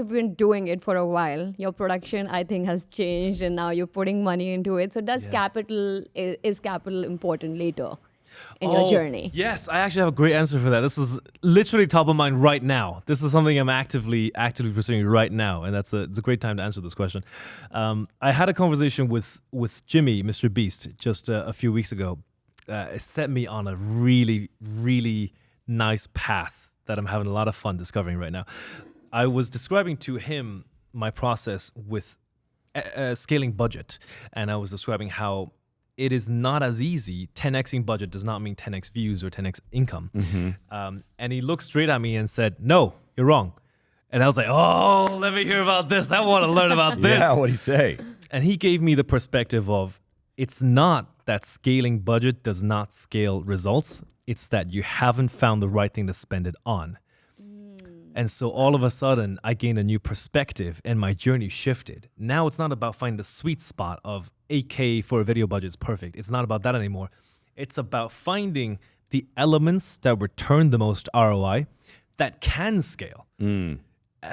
you've been doing it for a while. Your production, I think, has changed, and now you're putting money into it. So does is capital important later in your journey? Yes, I actually have a great answer for that. This is literally top of mind right now. This is something I'm actively pursuing right now, and it's a great time to answer this question. I had a conversation with Jimmy, Mr. Beast, just a few weeks ago. It set me on a really, really nice path that I'm having a lot of fun discovering right now. I was describing to him my process with scaling budget, and I was describing how it is not as easy. 10xing budget does not mean 10x views or 10x income. And he looked straight at me and said, "No, you're wrong." And I was like, "Oh, let me hear about this. I want to learn about this." Yeah, what'd he say? And he gave me the perspective of, it's not that scaling budget does not scale results. It's that you haven't found the right thing to spend it on. And so all of a sudden, I gained a new perspective and my journey shifted. Now it's not about finding the sweet spot of 8K for a video budget is perfect. It's not about that anymore. It's about finding the elements that return the most ROI that can scale.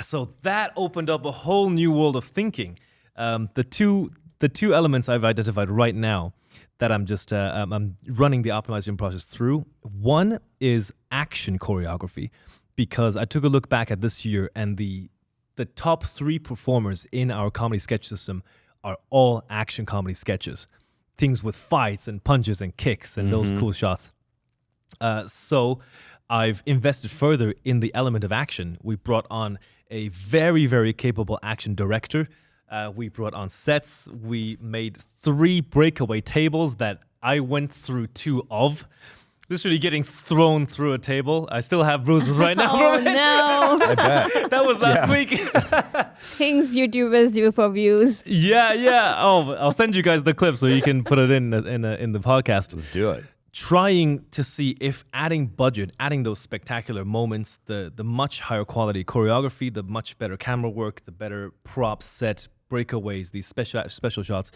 So that opened up a whole new world of thinking. The two elements I've identified right now that I'm just I'm running the optimization process through. One is action choreography, because I took a look back at this year and the top 3 performers in our comedy sketch system are all action comedy sketches. Things with fights and punches and kicks and those cool shots. So I've invested further in the element of action. We brought on a very, very capable action director. We brought on sets. We made 3 breakaway tables that I went through 2 of. Literally getting thrown through a table. I still have bruises right now. Oh, no. I bet. That was last week. Things YouTubers do for views. Yeah. Oh, I'll send you guys the clip so you can put it in the podcast. Let's do it. Trying to see if adding budget, adding those spectacular moments, the much higher quality choreography, the much better camera work, the better prop set, breakaways, these special shots,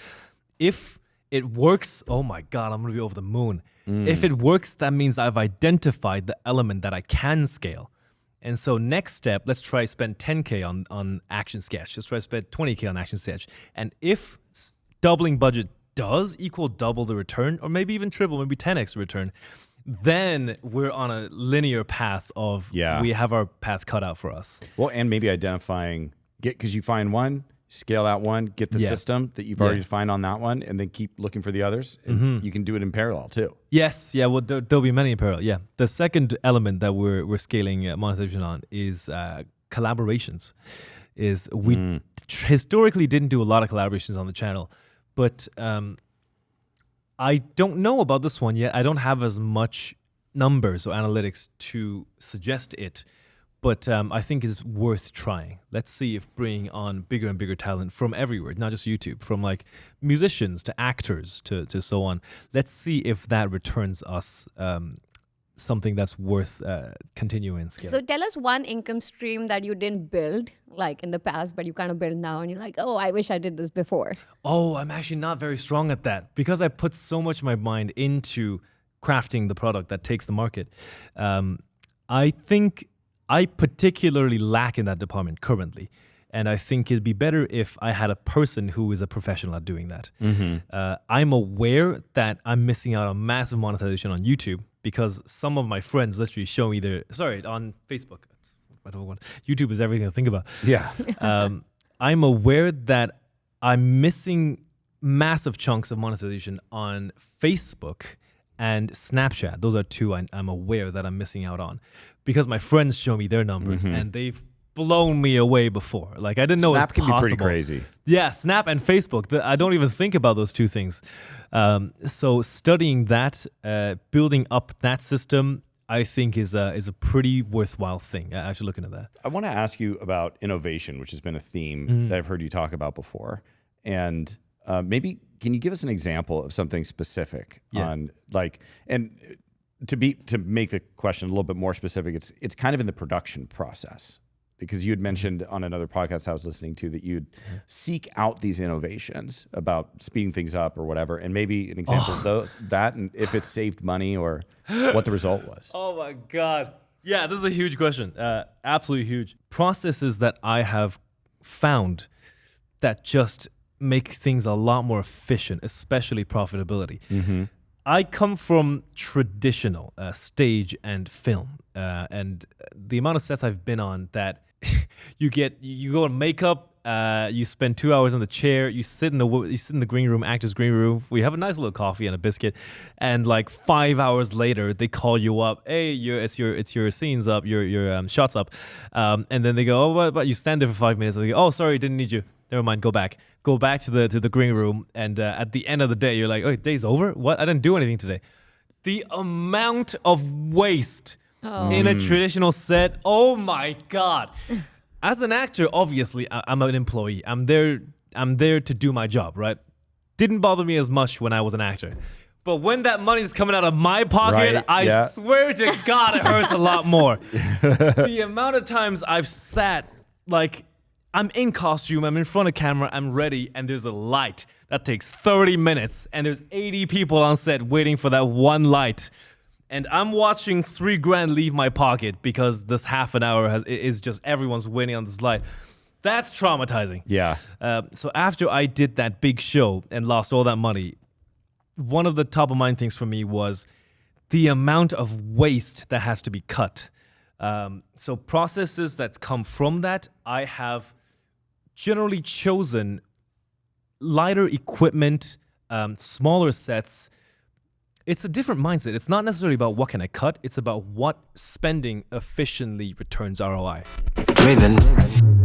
if it works, oh my God, I'm going to be over the moon. If it works, that means I've identified the element that I can scale. And so next step, let's try spend 10K on action sketch. Let's try spend 20K on action sketch. And if doubling budget does equal double the return, or maybe even triple, maybe 10x the return, then we're on a linear path of we have our path cut out for us. Well, and maybe identifying, because you find one, scale that one, get the system that you've already defined on that one, and then keep looking for the others. And you can do it in parallel too. Yes, yeah. Well, there'll be many in parallel. Yeah. The second element that we're scaling monetization on is collaborations. Is we historically didn't do a lot of collaborations on the channel, but I don't know about this one yet. I don't have as much numbers or analytics to suggest it. But I think it's worth trying. Let's see if bringing on bigger and bigger talent from everywhere, not just YouTube, from like musicians to actors to so on. Let's see if that returns us something that's worth continuing scaling. So tell us one income stream that you didn't build like in the past, but you kind of build now and you're like, oh, I wish I did this before. Oh, I'm actually not very strong at that because I put so much of my mind into crafting the product that takes the market. I think I particularly lack in that department currently. And I think it'd be better if I had a person who is a professional at doing that. I'm aware that I'm missing out on massive monetization on YouTube because some of my friends literally show me on Facebook. YouTube is everything I think about. Yeah. I'm aware that I'm missing massive chunks of monetization on Facebook and Snapchat. Those are 2 I'm aware that I'm missing out on because my friends show me their numbers and they've blown me away before. Like I didn't know Snap it was possible. can be pretty crazy. Yeah, Snap and Facebook. I don't even think about those 2 things. So studying that, building up that system, I think is a pretty worthwhile thing. Actually looking at that. I want to ask you about innovation, which has been a theme that I've heard you talk about before. And maybe can you give us an example of something specific on like, and to make the question a little bit more specific, it's kind of in the production process, because you had mentioned on another podcast I was listening to that you'd seek out these innovations about speeding things up or whatever, and maybe an example of that, and if it saved money or what the result was. Oh my God. Yeah, this is a huge question. Absolutely huge. Processes that I have found that just make things a lot more efficient, especially profitability. I come from traditional stage and film, and the amount of sets I've been on that you go on makeup. You spend 2 hours in the chair. You sit in the green room, actors' green room. We have a nice little coffee and a biscuit, and like 5 hours later, they call you up. Hey, it's your scenes up, your shots up, and then they go, oh, but you stand there for 5 minutes, and they go, oh, sorry, didn't need you. Never mind, go back to the green room, and at the end of the day, you're like, oh, day's over. What? I didn't do anything today. The amount of waste in a traditional set. Oh my God. As an actor, obviously, I'm an employee. I'm there to do my job, right? Didn't bother me as much when I was an actor. But when that money is coming out of my pocket, Right, I swear to God, it hurts a lot more. The amount of times I've sat, like, I'm in costume, I'm in front of camera, I'm ready, and there's a light that takes 30 minutes, and there's 80 people on set waiting for that one light. And I'm watching $3,000 leave my pocket because this half an hour is just everyone's waiting on this light. That's traumatizing. Yeah. So after I did that big show and lost all that money, one of the top of mind things for me was the amount of waste that has to be cut. So processes that come from that, I have generally chosen lighter equipment, smaller sets. It's a different mindset. It's not necessarily about what can I cut. It's about what spending efficiently returns ROI. Driven.